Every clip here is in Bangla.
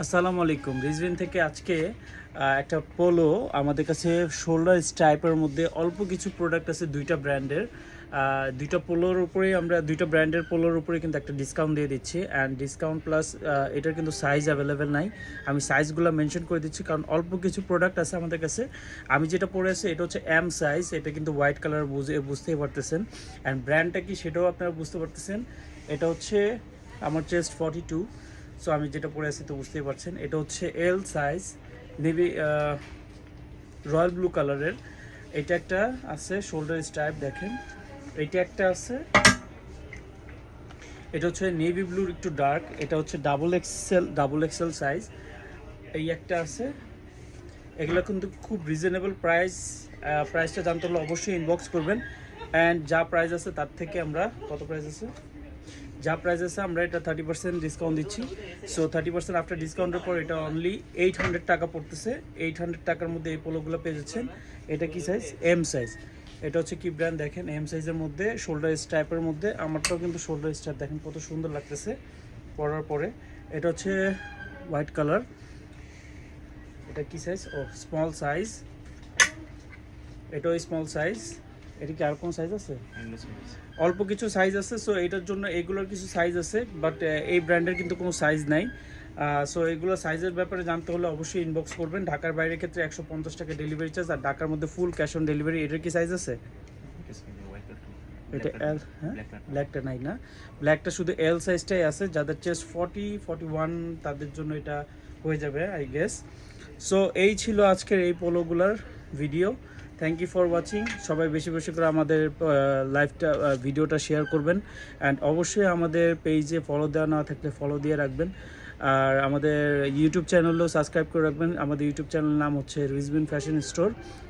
আসসালামু আলাইকুম। রিজভিন থেকে আজকে একটা পোলো আমাদের কাছে শোল্ডার স্ট্রাইপের মধ্যে অল্প কিছু প্রোডাক্ট আছে দুইটা ব্র্যান্ডের। দুইটা পোলোর উপরেই আমরা দুইটা ব্র্যান্ডের পোলোর উপরে কিন্তু একটা ডিসকাউন্ট দিয়ে দিচ্ছি, অ্যান্ড ডিসকাউন্ট প্লাস এটার কিন্তু সাইজ অ্যাভেলেবেল নাই। আমি সাইজগুলো মেনশন করে দিচ্ছি কারণ অল্প কিছু প্রোডাক্ট আছে আমাদের কাছে। আমি যেটা পরে আছি এটা হচ্ছে এম সাইজ, এটা কিন্তু হোয়াইট কালার বুঝতেই পারতেছেন, অ্যান্ড ব্র্যান্ডটা কি সেটাও আপনারা বুঝতে পারতেছেন। এটা হচ্ছে আমার চেস্ট 42, সো আমি যেটা পরে আছি তো বুঝতেই পারছেন। এটা হচ্ছে L size, navy royal blue কালারের। এটা একটা আছে শোল্ডার স্ট্রাইপ, দেখেন এটা একটা আছে। এটা হচ্ছে নেভি ব্লুর একটু ডার্ক, এটা হচ্ছে ডাবল এক্সেল সাইজ। এই একটা আছে। এগুলো কিন্তু খুব রিজনেবল প্রাইস। প্রাইসটা জানতে হলে অবশ্যই ইনবক্স করবেন, অ্যান্ড যা প্রাইস আছে তার থেকে আমরা কত প্রাইস আছে যা প্রাইস আছে আমরা এটা 30% ডিসকাউন্ট দিচ্ছি। সো 30% আফটার ডিসকাউন্টের পর এটা অনলি 800 টাকা পড়তেছে। 800 টাকার মধ্যে এই পোলোগুলো পেয়ে যাচ্ছেন। এটা কি সাইজ? M size. এটা হচ্ছে কি ব্র্যান্ড দেখেন, এম সাইজের মধ্যে শোল্ডার স্ট্রাইপের মধ্যে। আমারটাও কিন্তু শোল্ডার স্ট্রাইপ, দেখেন কত সুন্দর লাগতেছে পরার পরে। এটা হচ্ছে হোয়াইট কালার। এটা কি সাইজ? ও স্মল সাইজ। এটাও স্মল সাইজ। এটা কি আর কোনো সাইজ আছে? অল্প কিছু সাইজ আছে। সো এটার জন্য এগুলোর কিছু সাইজ আছে, বাট এই ব্র্যান্ডের কিন্তু কোনো সাইজ নাই। সো এগুলো সাইজের ব্যাপারে জানতে হলে অবশ্যই ইনবক্স করবেন। ঢাকার বাইরের ক্ষেত্রে 150 টাকা ডেলিভারি চার্জ, আর ঢাকার মধ্যে ফুল ক্যাশ অন ডেলিভারি। এটার কি সাইজ আছে? এটা এল, হ্যাঁ ব্ল্যাকটা নাই না, ব্ল্যাকটা শুধু এল সাইজটাই আছে। যাদের চেস্ট 41 তাদের জন্য এটা হয়ে যাবে আই গেস। সো এই ছিল আজকের এই পোলোগুলার video. Thank you for watching. সবাই বেশি বেশি করে আমাদের ভিডিওটা শেয়ার করবেন, অ্যান্ড অবশ্যই আমাদের পেজে ফলো দেওয়া না থাকলে ফলো দিয়ে রাখবেন, আর আমাদের ইউটিউব চ্যানেলও সাবস্ক্রাইব করে রাখবেন। আমাদের ইউটিউব চ্যানেলের নাম হচ্ছে রিজবিন ফ্যাশন স্টোর।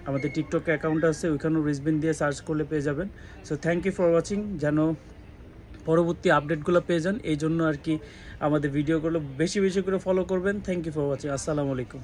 আমাদের টিকটকে অ্যাকাউন্ট আছে, ওইখানেও রিজবিন দিয়ে সার্চ করলে পেয়ে যাবেন। So thank you for watching. যেন পরবর্তী আপডেটগুলো পেয়ে যান, এই জন্য আর কি আমাদের ভিডিওগুলো বেশি বেশি করে ফলো করবেন। Thank you for watching. আসসালামু আলাইকুম।